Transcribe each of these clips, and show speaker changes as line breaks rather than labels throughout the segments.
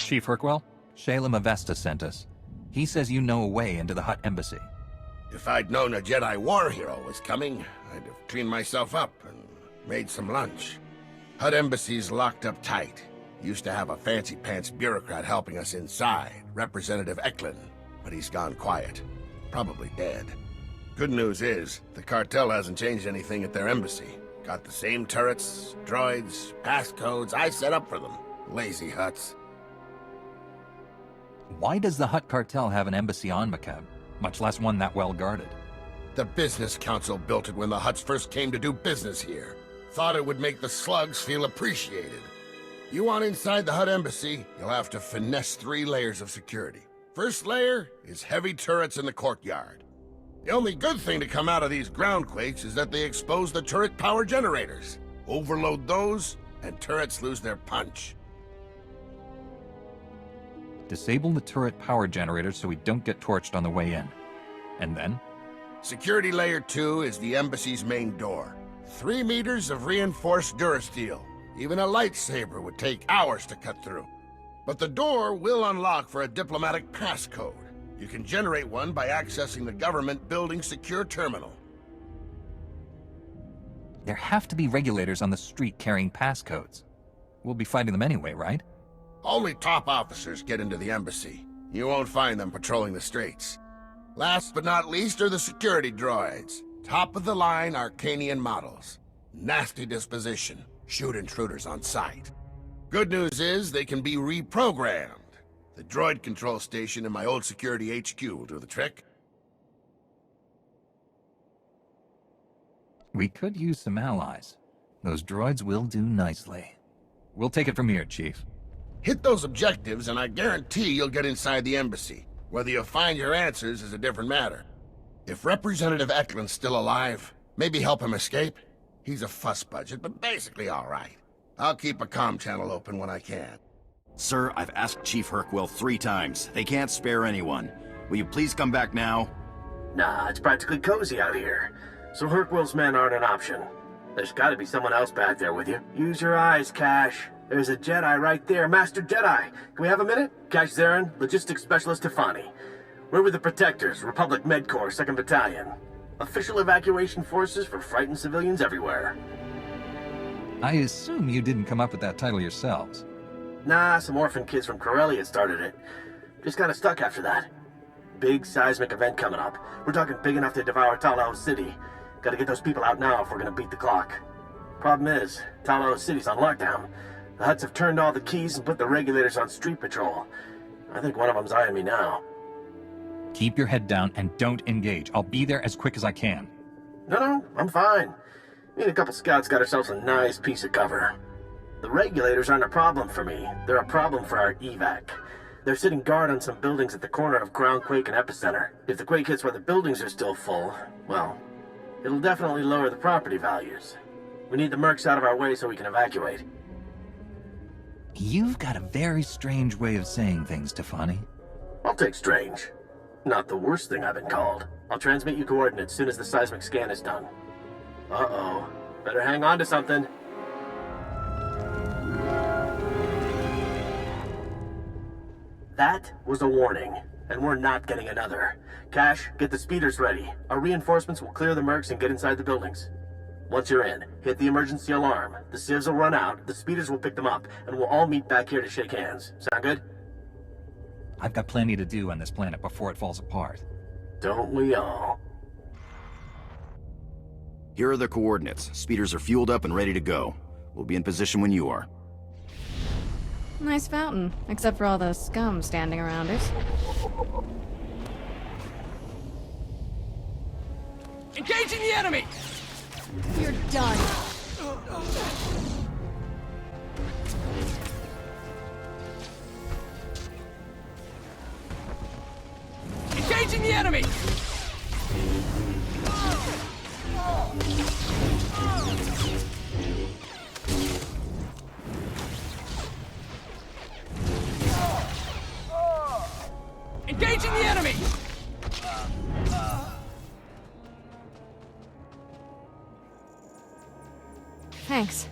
Chief Herkwell, Shalem Avesta sent us. He says you know a way into the Hutt Embassy.
If I'd known a Jedi war hero was coming, I'd have cleaned myself up and made some lunch. Hutt Embassy's locked up tight. Used to have a fancy-pants bureaucrat helping us inside, Representative Eklund, but he's gone quiet. Probably dead. Good news is, the cartel hasn't changed anything at their embassy. Got the same turrets, droids, passcodes I set up for them. Lazy Hutts.
Why does the Hutt Cartel have an embassy on Makeb, much less one that well guarded?
The Business Council built it when the Hutts first came to do business here. Thought it would make the slugs feel appreciated. You want inside the Hutt Embassy, you'll have to finesse 3 layers of security. First layer is heavy turrets in the courtyard. The only good thing to come out of these groundquakes is that they expose the turret power generators. Overload those, and turrets lose their punch.
Disable the turret power generators so we don't get torched on the way in. And then?
Security layer 2 is the embassy's main door. 3 meters of reinforced durasteel. Even a lightsaber would take hours to cut through. But the door will unlock for a diplomatic passcode. You can generate one by accessing the government building secure terminal.
There have to be regulators on the street carrying passcodes. We'll be fighting them anyway, right?
Only top officers get into the embassy. You won't find them patrolling the streets. Last but not least are the security droids. Top-of-the-line Arcanian models. Nasty disposition. Shoot intruders on sight. Good news is they can be reprogrammed. The droid control station in my old security HQ will do the trick.
We could use some allies. Those droids will do nicely. We'll take it from here, Chief.
Hit those objectives and I guarantee you'll get inside the embassy. Whether you find your answers is a different matter. If Representative Eklund's still alive, maybe help him escape. He's a fuss budget, but basically all right. I'll keep a comm channel open when I can.
Sir, I've asked Chief Herkwell 3 times. They can't spare anyone. Will you please come back now?
Nah, it's practically cozy out here. So Herkwell's men aren't an option. There's gotta be someone else back there with you. Use your eyes, Cash. There's a Jedi right there, Master Jedi. Can we have a minute? Cash Zarin, Logistics Specialist Tefani. We're with the Protectors, Republic Med Corps, 2nd Battalion. Official evacuation forces for frightened civilians everywhere.
I assume you didn't come up with that title yourselves.
Nah, some orphan kids from Corellia started it. Just kinda stuck after that. Big seismic event coming up. We're talking big enough to devour Talao City. Gotta get those people out now if we're gonna beat the clock. Problem is, Talao City's on lockdown. The Hutts have turned all the keys and put the regulators on street patrol. I think one of them's eyeing me now.
Keep your head down and don't engage. I'll be there as quick as I can.
No, I'm fine. Me and a couple scouts got ourselves a nice piece of cover. The regulators aren't a problem for me. They're a problem for our evac. They're sitting guard on some buildings at the corner of Groundquake and Epicenter. If the quake hits while the buildings are still full, well, it'll definitely lower the property values. We need the mercs out of our way so we can evacuate.
You've got a very strange way of saying things, Tefani.
I'll take strange. Not the worst thing I've been called. I'll transmit you coordinates soon as the seismic scan is done. Uh-oh. Better hang on to something. That was a warning, and we're not getting another. Cash, get the speeders ready. Our reinforcements will clear the mercs and get inside the buildings. Once you're in, hit the emergency alarm. The civs will run out, the speeders will pick them up, and we'll all meet back here to shake hands. Sound good?
I've got plenty to do on this planet before it falls apart.
Don't we all?
Here are the coordinates. Speeders are fueled up and ready to go. We'll be in position when you are.
Nice fountain, except for all the scum standing around it.
Engaging the enemy!
You're done.
Engaging the enemy! Engaging the enemy!
Thanks.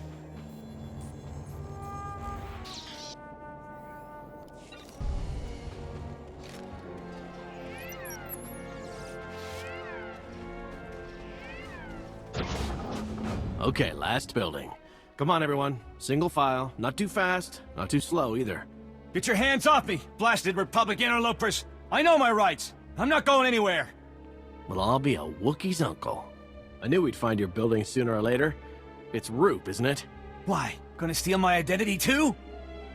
Okay, last building. Come on, everyone. Single file. Not too fast, not too slow either.
Get your hands off me, blasted Republic interlopers! I know my rights! I'm not going anywhere!
Well, I'll be a Wookiee's uncle. I knew we'd find your building sooner or later. It's Roop, isn't it?
Why? Gonna steal my identity too?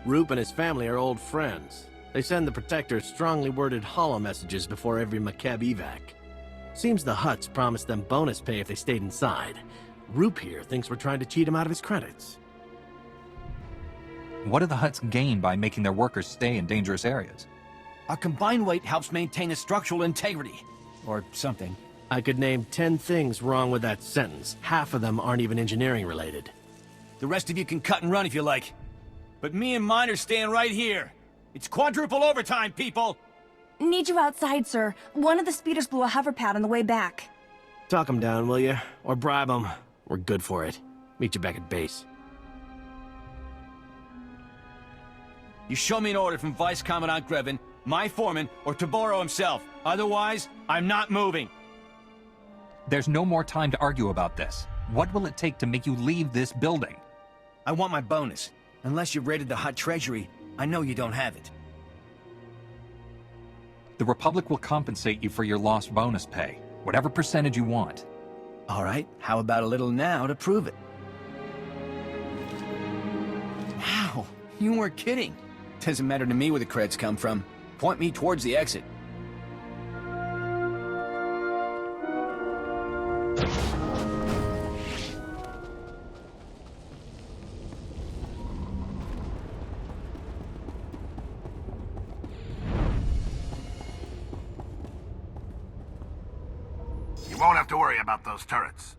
Roop and his family are old friends. They send the Protectors strongly worded holo messages before every Makeb evac. Seems the Hutts promised them bonus pay if they stayed inside. Roop here thinks we're trying to cheat him out of his credits.
What do the Hutts gain by making their workers stay in dangerous areas?
Our combined weight helps maintain a structural integrity. Or something.
I could name 10 things wrong with that sentence. Half of them aren't even engineering related.
The rest of you can cut and run if you like. But me and mine are staying right here. It's quadruple overtime, people!
Need you outside, sir. One of the speeders blew a hoverpad on the way back.
Talk him down, will you? Or bribe him. We're good for it. Meet you back at base.
You show me an order from Vice Commandant Grevin, my foreman, or Taboro himself. Otherwise, I'm not moving.
There's no more time to argue about this. What will it take to make you leave this building?
I want my bonus. Unless you've raided the Hutt treasury, I know you don't have it.
The Republic will compensate you for your lost bonus pay, whatever percentage you want.
All right, how about a little now to prove it? Wow, you weren't kidding. Doesn't matter to me where the creds come from. Point me towards the exit.
You won't have to worry about those turrets.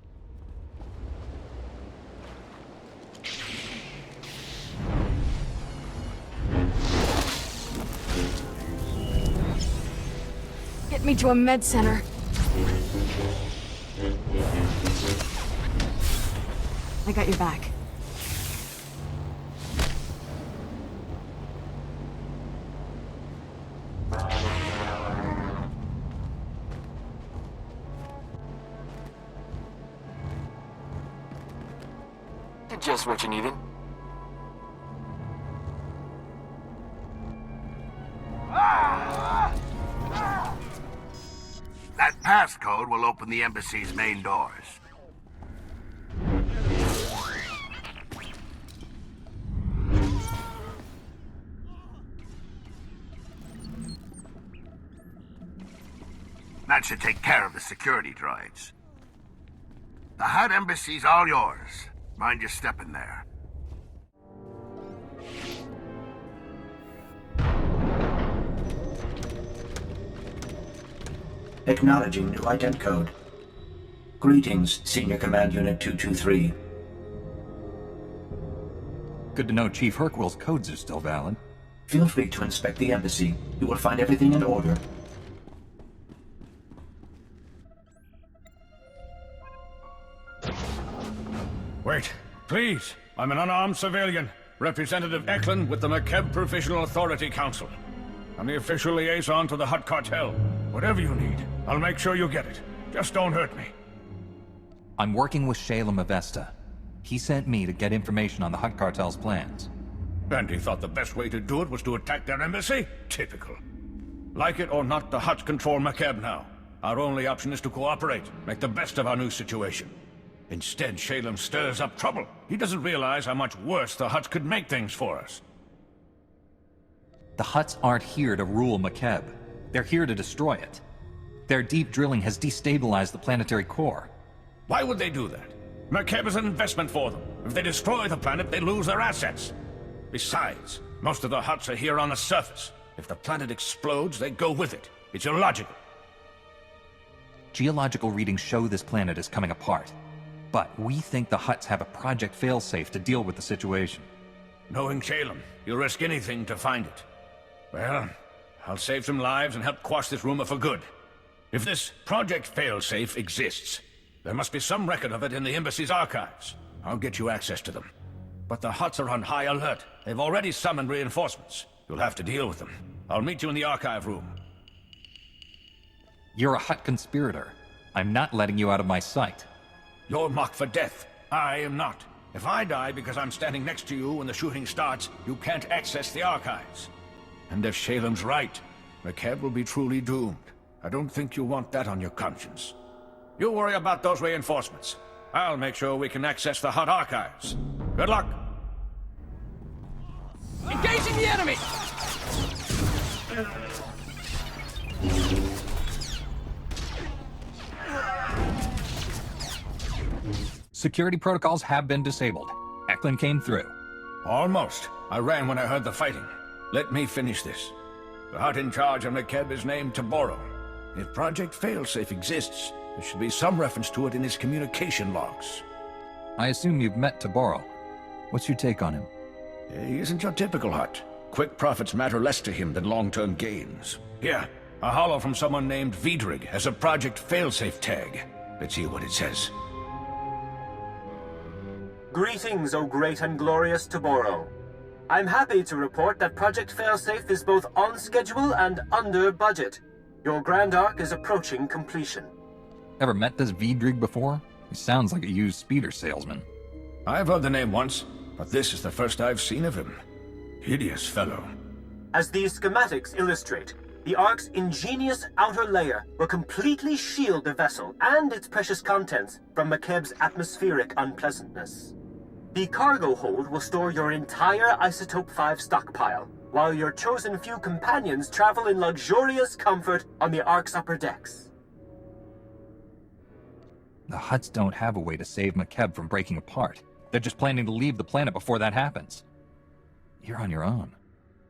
Get me to a med center. I got your back.
Just what you needed.
That passcode will open the embassy's main doors. That should take care of the security droids. The Hutt Embassy's all yours. Mind your step in there.
Acknowledging new ident code. Greetings, Senior Command Unit 223.
Good to know Chief Hercwill's codes are still valid.
Feel free to inspect the embassy. You will find everything in order.
Wait, please. I'm an unarmed civilian. Representative Eklund with the Makeb Provisional Authority Council. I'm the official liaison to the Hutt Cartel. Whatever you need, I'll make sure you get it. Just don't hurt me.
I'm working with Shalem Avesta. He sent me to get information on the Hutt Cartel's plans.
And he thought the best way to do it was to attack their embassy? Typical. Like it or not, the Hutts control Makeb now. Our only option is to cooperate, make the best of our new situation. Instead, Shalem stirs up trouble. He doesn't realize how much worse the Hutts could make things for us.
The Hutts aren't here to rule Makeb. They're here to destroy it. Their deep drilling has destabilized the planetary core.
Why would they do that? Makeb is an investment for them. If they destroy the planet, they lose their assets. Besides, most of the Hutts are here on the surface. If the planet explodes, they go with it. It's illogical.
Geological readings show this planet is coming apart. But we think the Hutts have a Project Failsafe to deal with the situation.
Knowing Shalem, you'll risk anything to find it. Well, I'll save some lives and help quash this rumor for good. If this Project Failsafe exists, there must be some record of it in the Embassy's archives. I'll get you access to them. But the Hutts are on high alert. They've already summoned reinforcements. You'll have to deal with them. I'll meet you in the archive room.
You're a Hutt conspirator. I'm not letting you out of my sight.
You're marked for death. I am not. If I die because I'm standing next to you when the shooting starts, you can't access the archives. And if Shalem's right, Makeb will be truly doomed. I don't think you want that on your conscience. You worry about those reinforcements. I'll make sure we can access the Hutt archives. Good luck!
Engaging the enemy!
Security protocols have been disabled. Eklund came through.
Almost. I ran when I heard the fighting. Let me finish this. The Hutt in charge of Makeb is named Toboro. If Project Failsafe exists, there should be some reference to it in his communication logs.
I assume you've met Toboro. What's your take on him?
He isn't your typical Hutt. Quick profits matter less to him than long-term gains. Here, a holo from someone named Vidrig has a Project Failsafe tag. Let's hear what it says.
Greetings, O great and glorious Toboro. I'm happy to report that Project Failsafe is both on schedule and under budget. Your Grand Arc is approaching completion.
Ever met this Vidrig before? He sounds like a used speeder salesman.
I've heard the name once, but this is the first I've seen of him. Hideous fellow.
As these schematics illustrate, the Ark's ingenious outer layer will completely shield the vessel and its precious contents from Makeb's atmospheric unpleasantness. The cargo hold will store your entire Isotope 5 stockpile, while your chosen few companions travel in luxurious comfort on the Ark's upper decks.
The Hutts don't have a way to save Makeb from breaking apart. They're just planning to leave the planet before that happens. You're on your own.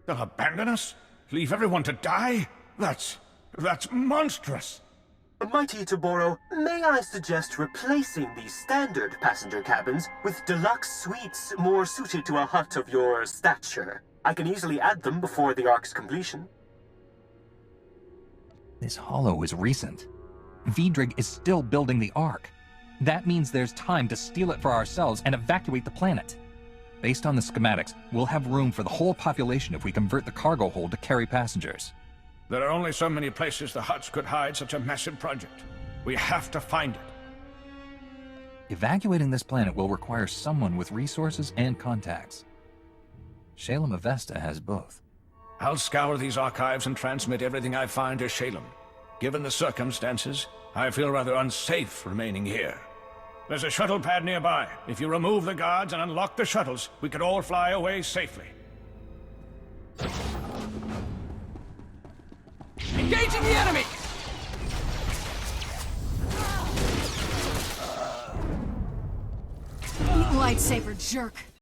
They'll abandon us? Leave everyone to die? That's monstrous.
Mighty Toboro, may I suggest replacing the standard passenger cabins with deluxe suites more suited to a Hutt of your stature? I can easily add them before the Ark's completion.
This holo is recent. Vidrig is still building the Ark. That means there's time to steal it for ourselves and evacuate the planet. Based on the schematics, we'll have room for the whole population if we convert the cargo hold to carry passengers.
There are only so many places the Hutts could hide such a massive project. We have to find it.
Evacuating this planet will require someone with resources and contacts. Shalem Avesta has both.
I'll scour these archives and transmit everything I find to Shalem. Given the circumstances, I feel rather unsafe remaining here. There's a shuttle pad nearby. If you remove the guards and unlock the shuttles, we could all fly away safely.
Engaging the enemy!
Lightsaber jerk.